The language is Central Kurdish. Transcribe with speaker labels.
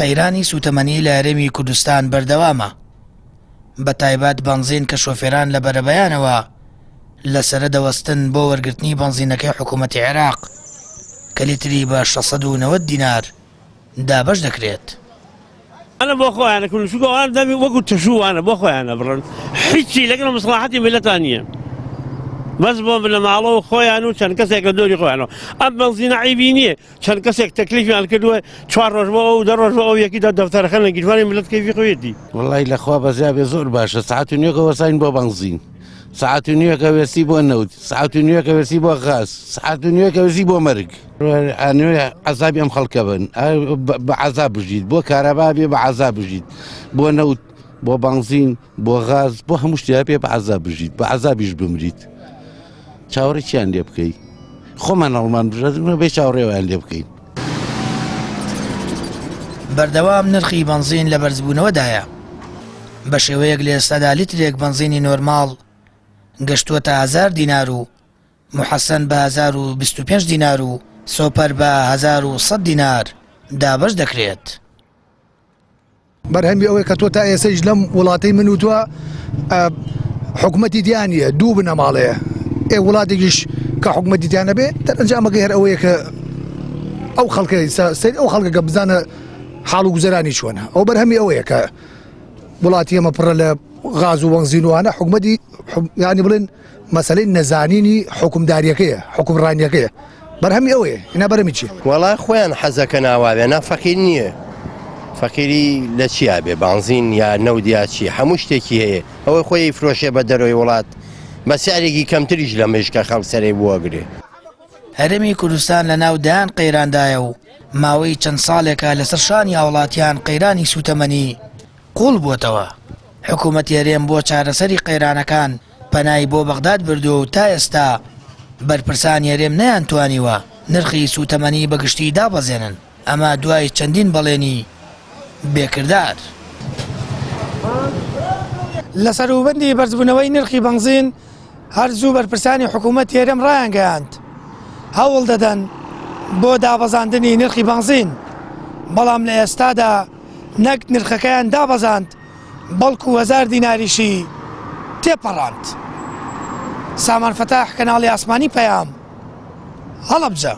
Speaker 1: قەیرانی سوتەمەنی لە هەرێمی کوردستان بەردەوامە، بە تایبەت بەنزین کە شۆفێران لە بەرەبەیانەوە لەسرە دەوەستن بۆ وەرگرتنی بەنزینەکەی حکوومەتی عێراق کە لیتری بە 690 دینار دابەش دەکرێت.
Speaker 2: أنا بأخوي أنا كل شو أنا دامي وقلت شو أنا بأخوي أنا برا حكي لكن مصلحتي ملة ثانية بس بمن معلو خوي أنا كان كسيك دوري خوي أنا أما زين عيبينية كان كسيك تكليف على كده شوار رجبة أو در رجبة أو يكيد دفتر خلنا نجيباني ملة كيف خويتي
Speaker 3: والله الأخوة بزياب زور باشا ساعات نيوكا وساين بو بنزين ساعات نيوكا ويسيبو النود ساعات نيوكا ويسيبو غاز ساعات نيوكا ويسيبو مرق أنا عذابي أم خلقبن بعذاب جديد بو كهرباء بعذاب جديد بو نود بو بنزين بو غاز بو همشتيابي بعذاب جديد بعذاب بمريد چاوەڕی چیان لێ بکەی خۆمان هەڵمان بژێتمە بێ چاوەڕێوەیان لێ بکەین.
Speaker 1: بەردەوام نرخی بەنزین لە بەرزبوونەوەدایە، بە شێوەیەک لە ئێستادا لیترێک بەنزینی نۆرماڵ گەشتووەتە 1000 دینار و محەسەن بە 1025 دینار و سۆپەر بە 1100 دینار دابەش دەکرێت.
Speaker 4: بەرهەمی ئەوەی کە تۆ تا ئێسەیش لەم وڵاتەی من و تووە حکوومەتی دیانە دوو بنەماڵەیە وڵاتێکیش کە حکوومەتی دیانە بێ دەرەنجامەکە هەر ئەوەیە کە ئەو خەڵکە سەری ئەو خەڵکەکە بزانە حاڵ و گوزەرانی چۆنە ئەو بەرهەمی ئەوەیە کە وڵاتی ئەمە پڕە لە غاز و بەنزینوانە حکوومەتی یعنی بڵێن مەسەلەی نەزانینی حکومداریەکەیە حکومڕانیەکەیە بەرهەمی ئەوەیە هێنا بەرەمی چی
Speaker 5: وەڵای خۆیان حەزەکە ناواوێ نا فەقیر نییە فەقیری لە چیا بێ بەنزین یا نەودیا چی هەموو شتێکی هەیە ئەوەی خۆی فرۆشێ بە دەرەوەی وڵات بە سیارێکی کەمتریش لە مێشکە خەڵک سەرێ بوەگرێ.
Speaker 1: هەرێمی کوردستان لە ناو دایان قەیراندایە و ماوەی چەند ساڵێکە لەسەر شانی هاوڵاتیان قەیرانی سوتەمەنی قوڵ بووتەوە. حکوومەتی هەرێم بۆ چارەسەری قەیرانەکان پەنای بۆ بەغداد بردووە و تا ئێستا بەرپرسانی هەرێم نەیانتوانیوە نرخی سوتەمەنی بەگشتی دابەزێنن، ئەمە دوای چەندین بەڵێنی بێکردار.
Speaker 6: لە سەروبەندی بەرزبوونەوەی نرخی بەنزین هەرزوو بەرپرسانی حکوومەتی هەرێم ڕایانگەیاند هەوڵ دەدەن بۆ دابەزاندنی نرخی بەنزین، بەڵام لە ئێستادا نەک نرخەکەیان دابەزاند بەڵکو 1000 دیناریشی تێپەڕاند. سامان فەتاح کەناڵی ئاسمانی پەیام هەڵەبجە.